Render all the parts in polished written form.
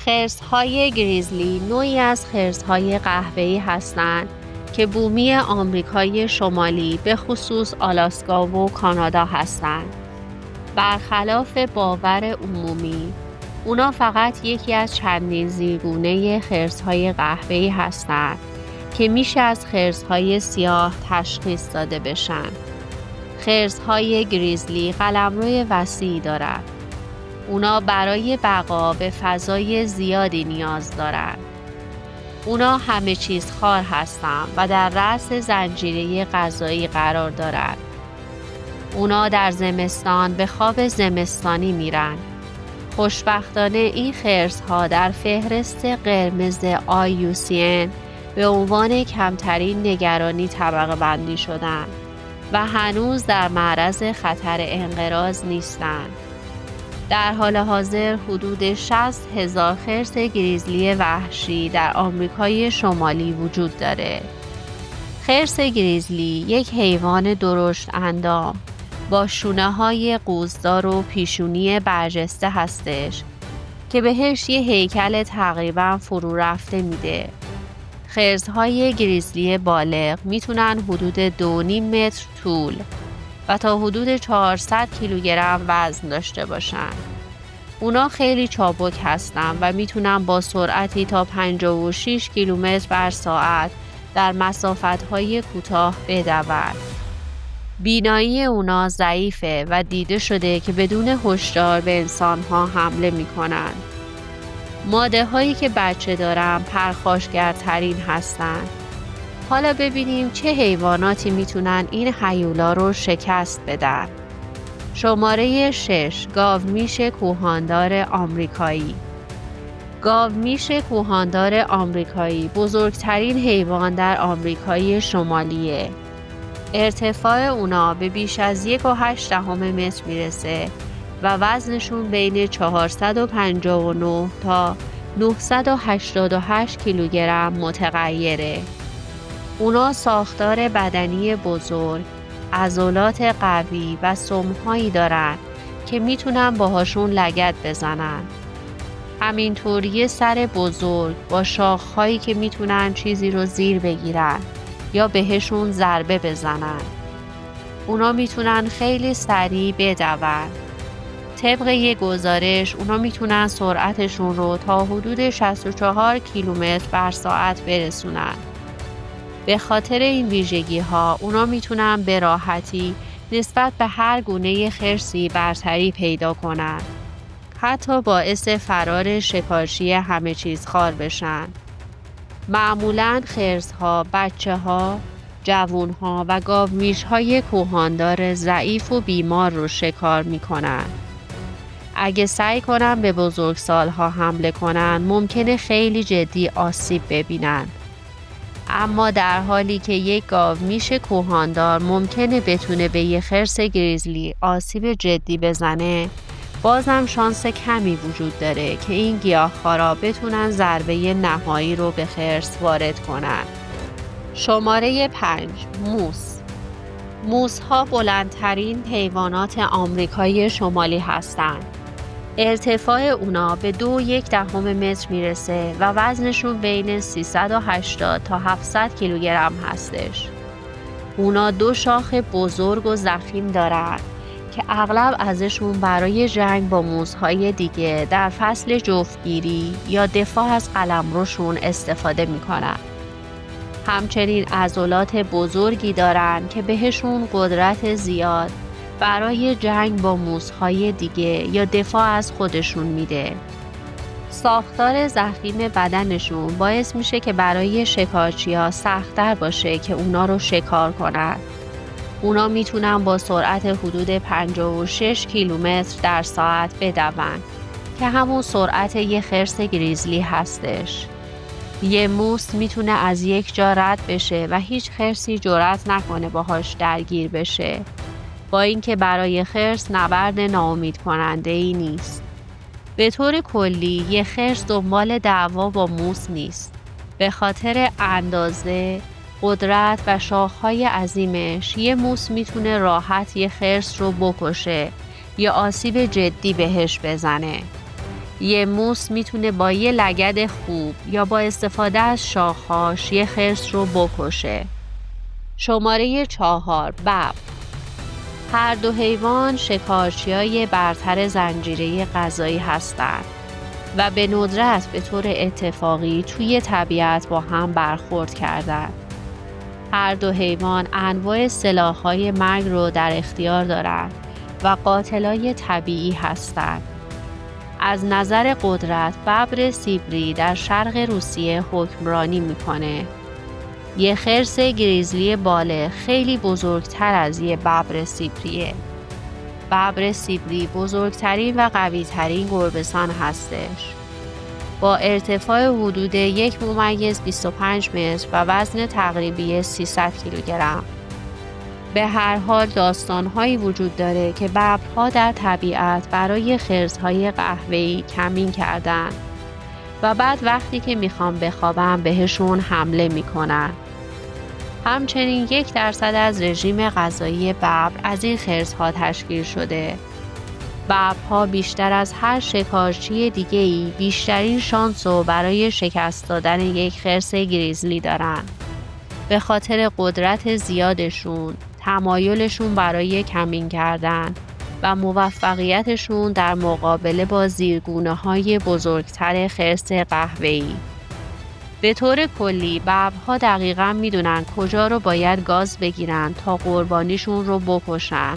خرس‌های گریزلی نوعی از خرس‌های قهوه‌ای هستند که بومی آمریکای شمالی به خصوص آلاسکا و کانادا هستند. برخلاف باور عمومی، اونا فقط یکی از چندین زیرگونه خرس‌های قهوه‌ای هستند که میشه از خرس‌های سیاه تشخیص داده بشن. خرس‌های گریزلی قلمرو وسیعی دارند. اونا برای بقا به فضای زیادی نیاز دارن. اونا همه چیز خوار هستن و در رأس زنجیره غذایی قرار دارن. اونا در زمستان به خواب زمستانی میرن. خوشبختانه این خرس‌ها در فهرست قرمز IUCN به عنوان کمترین نگرانی طبقه بندی شدن و هنوز در معرض خطر انقراض نیستند. در حال حاضر حدود 60,000 خرس گریزلی وحشی در آمریکای شمالی وجود داره. خرس گریزلی یک حیوان درشت اندام با شونه‌های قوزدار و پیشونی برجسته هستش که بهش یه هیکل تقریباً فرو رفته میده. خرس‌های گریزلی بالغ میتونن حدود 2.5 متر طول و تا حدود 400 کیلوگرم وزن داشته باشن. اونا خیلی چابک هستن و میتونن با سرعتی تا 56 کیلومتر بر ساعت در مسافت‌های کوتاه بدون. بینایی اونا ضعیفه و دیده شده که بدون هشدار به انسان‌ها حمله میکنن. ماده هایی که بچه دارن پرخاشگرترین هستن. حالا ببینیم چه حیواناتی میتونن این هیولا رو شکست بدن. شماره 6 گاومیش کوهاندار آمریکایی. گاومیش کوهاندار آمریکایی بزرگترین حیوان در آمریکای شمالیه. ارتفاع اونا به بیش از 1.8 متر میرسه و وزنشون بین 459 تا 988 کیلوگرم متغیره. اونا ساختار بدنی بزرگ، عضلات قوی و سم‌هایی دارن که میتونن باهاشون لگد بزنن. همینطور یه سر بزرگ با شاخهایی که میتونن چیزی رو زیر بگیرن یا بهشون ضربه بزنن. اونا میتونن خیلی سریع بدون. طبق یه گزارش اونا میتونن سرعتشون رو تا حدود 64 کیلومتر بر ساعت برسونن. به خاطر این ویژگی ها اونا میتونن به راحتی نسبت به هر گونه خرسی برتری پیدا کنن. حتی باعث فرار شکارچی همه چیز خوار بشن. معمولاً خرس‌ها، بچه‌ها، جوون‌ها و گاومیش‌های کوهاندار ضعیف و بیمار رو شکار میکنن. اگه سعی کنن به بزرگسال‌ها حمله کنن ممکنه خیلی جدی آسیب ببینن. اما در حالی که یک گاومیش کوهاندار ممکنه بتونه به یه خرس گریزلی آسیب جدی بزنه، بازم شانس کمی وجود داره که این گیاهخوارا بتونن ضربه نهایی رو به خرس وارد کنن. شماره 5 موس. موس‌ها بلندترین حیوانات آمریکای شمالی هستند. ارتفاع اونا به 2.1 متر میرسه و وزنشون بین 380 تا 700 کیلوگرم هستش. اونا 2 شاخ بزرگ و ضخیم دارن که اغلب ازشون برای جنگ با موس‌های دیگه در فصل جفتگیری یا دفاع از قلمروشون استفاده میکنن. همچنین عضلات بزرگی دارن که بهشون قدرت زیاد برای جنگ با موس‌های دیگه یا دفاع از خودشون میده. ساختار ضخیم بدنشون باعث میشه که برای شکارچی‌ها سخت‌تر باشه که اونا رو شکار کنن. اونا میتونن با سرعت حدود 56 کیلومتر در ساعت بدون که همون سرعت یه خرس گریزلی هستش. یه موس میتونه از یک جا رد بشه و هیچ خرسی جرأت نکنه باهاش درگیر بشه. با اینکه برای خرس نبرد ناامید کننده ای نیست. به طور کلی یه خرس دنبال دعوا با موس نیست. به خاطر اندازه، قدرت و شاخهای عظیمش یه موس میتونه راحت یه خرس رو بکشه یا آسیب جدی بهش بزنه. یه موس میتونه با یه لگد خوب یا با استفاده از شاخهاش یه خرس رو بکشه. شماره 4. ببر. هر دو حیوان شکارچیای برتر زنجیره غذایی هستند و به ندرت به طور اتفاقی توی طبیعت با هم برخورد کردند. هر دو حیوان انواع سلاح‌های مرگ رو در اختیار دارند و قاتلای طبیعی هستند. از نظر قدرت ببر سیبری در شرق روسیه حکمرانی میکنه. یه خرس گریزلی بالغ خیلی بزرگتر از یه ببر سیبریه. ببر سیبری بزرگترین و قویترین گربه‌سان هستش. با ارتفاع حدود 1.25 متر و وزن تقریبی 300 کیلوگرم. به هر حال داستان‌هایی وجود داره که ببرها در طبیعت برای خرس‌های قهوه‌ای کمین کردن و بعد وقتی که میخوان بخوابن بهشون حمله میکنن. همچنین 1% از رژیم غذایی ببر از این خرس‌ها تشکیل شده. ببرها بیشتر از هر شکارچی دیگه‌ای بیشترین شانس رو برای شکست دادن یک خرس گریزلی دارن. به خاطر قدرت زیادشون، تمایلشون برای کمین کردن و موفقیتشون در مقابله با زیرگونه‌های بزرگتر خرس قهوه‌ای. به طور کلی ببرها دقیقاً میدونن کجا رو باید گاز بگیرن تا قربانیشون رو بکشن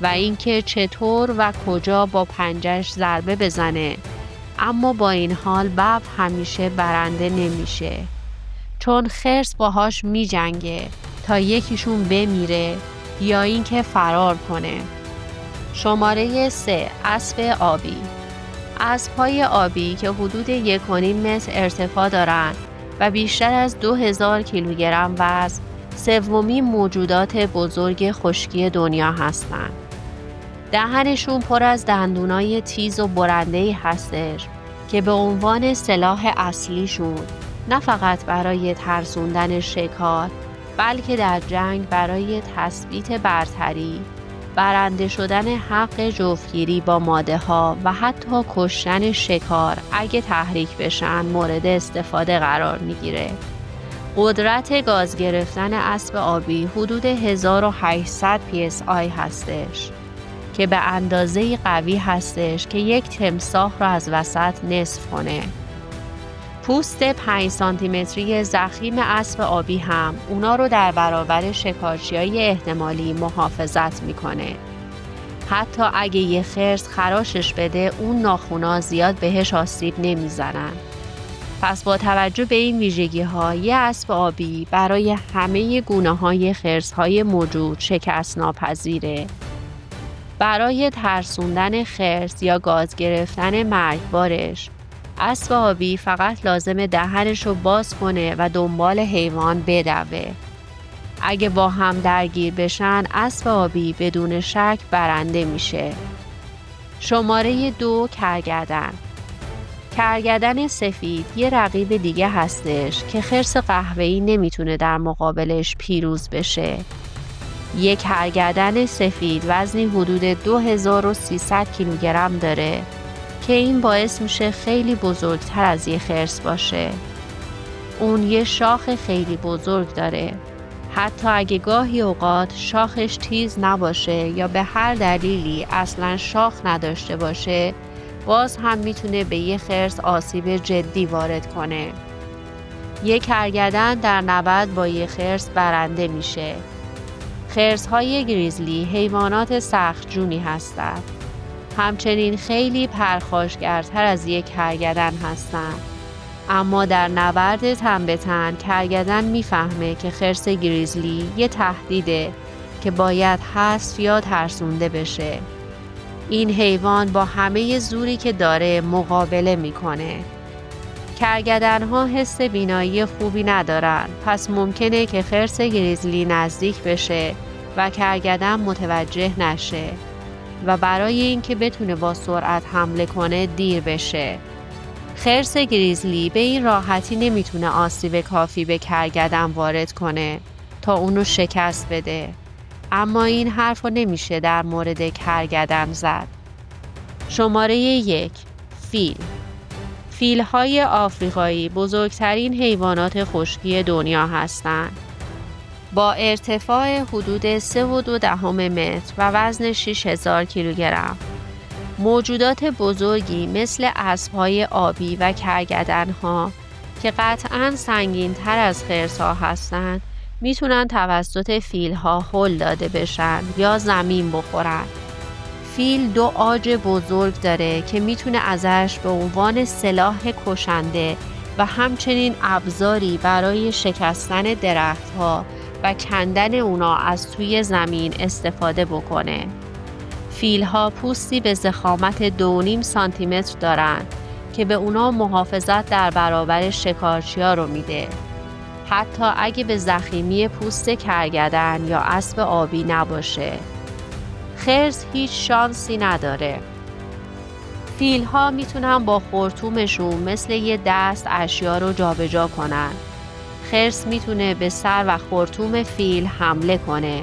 و اینکه چطور و کجا با پنجه‌اش ضربه بزنه. اما با این حال ببر همیشه برنده نمیشه، چون خرس باهاش میجنگه تا یکیشون بمیره یا اینکه فرار کنه. شماره 3. اسب آبی. اسب‌های آبی که حدود 1.5 متر ارتفاع دارند و بیشتر از 2000 کیلوگرم وزن، سومین موجودات بزرگ خشکی دنیا هستند. دهنشون پر از دندونای تیز و برنده‌ای هستش که به عنوان سلاح اصلیشون نه فقط برای ترسوندن شکار، بلکه در جنگ برای تثبیت برتری، برنده شدن حق جفتگیری با ماده ها و حتی کشتن شکار اگه تحریک بشن مورد استفاده قرار میگیره. قدرت گاز گرفتن اسب آبی حدود 1800 PSI هستش که به اندازه قوی هستش که یک تمساح رو از وسط نصف کنه. پوست 5 سانتیمتری ضخیم اسب آبی هم اونا رو در برابر شکارچی‌های احتمالی محافظت میکنه. حتی اگه یه خرس خراشش بده اون ناخونا زیاد بهش آسیب نمیزنن. پس با توجه به این ویژگی‌ها یه اسب آبی برای همه گونه‌های خرس‌های موجود شکست ناپذیره. برای ترسوندن خرس یا گاز گرفتن مرگبارش، اسب آبی فقط لازمه دهنش رو باز کنه و دنبال حیوان بدوه. اگه با هم درگیر بشن اسب آبی بدون شک برنده میشه. شماره 2. کرگدن. کرگدن سفید یه رقیب دیگه هستش که خرس قهوه‌ای نمیتونه در مقابلش پیروز بشه. یک کرگدن سفید وزنی حدود 2300 کیلوگرم داره که این باعث میشه خیلی بزرگتر از یه خرس باشه. اون یه شاخ خیلی بزرگ داره. حتی اگه گاهی اوقات شاخش تیز نباشه یا به هر دلیلی اصلا شاخ نداشته باشه، باز هم میتونه به یه خرس آسیب جدی وارد کنه. یه کرگدن در نبرد با یه خرس برنده میشه. خرس‌های گریزلی حیوانات سخت‌جونی هستند. همچنین خیلی پرخاشگرتر از یک کرگدن هستند. اما در نبرد تن به تن کرگدن میفهمه که خرس گریزلی یه تهدیده که باید حذف یا ترسونده بشه. این حیوان با همه زوری که داره مقابله میکنه. کرگدن‌ها حس بینایی خوبی ندارن، پس ممکنه که خرس گریزلی نزدیک بشه و کرگدن متوجه نشه و برای اینکه بتونه با سرعت حمله کنه دیر بشه. خرس گریزلی به این راحتی نمیتونه آسیب کافی به کرگدن وارد کنه تا اونو شکست بده. اما این حرفو نمیشه در مورد کرگدن زد. شماره 1. فیل‌های آفریقایی بزرگترین حیوانات خشکی دنیا هستند. با ارتفاع حدود 3.2 متر و وزن 6000 کیلوگرم. موجودات بزرگی مثل اسب‌های آبی و کرگدن‌ها که قطعاً سنگین‌تر از خرس‌ها هستند، میتونن توسط فیل‌ها هل داده بشن یا زمین بخورن. فیل 2 عاج بزرگ داره که میتونه ازش به عنوان سلاح کشنده و همچنین ابزاری برای شکستن درخت‌ها و کندن اونا از توی زمین استفاده بکنه. فیل‌ها پوستی به ضخامت 2.5 سانتیمتر دارن که به اونا محافظت در برابر شکارچی‌ها رو میده. حتی اگه به ضخیمی پوست کرگدن یا اسب آبی نباشه. خرس هیچ شانسی نداره. فیل‌ها میتونن با خرطومشون مثل یه دست اشیا رو جابجا کنن. خرس میتونه به سر و خرطوم فیل حمله کنه،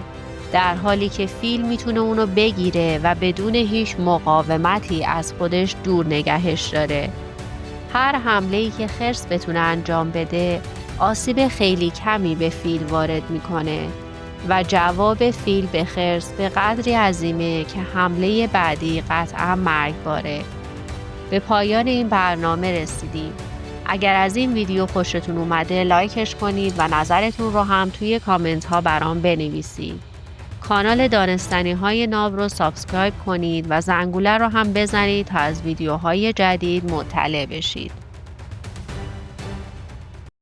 در حالی که فیل میتونه اونو بگیره و بدون هیچ مقاومتی از خودش دور نگهش داره. هر حمله‌ای که خرس بتونه انجام بده، آسیب خیلی کمی به فیل وارد میکنه و جواب فیل به خرس به قدری عظیمه که حمله بعدی قطعا مرگباره. به پایان این برنامه رسیدیم. اگر از این ویدیو خوشتون اومده لایکش کنید و نظرتون رو هم توی کامنت ها برام بنویسید. کانال دانستنی های ناب رو سابسکرایب کنید و زنگوله رو هم بزنید تا از ویدیوهای جدید مطلع بشید.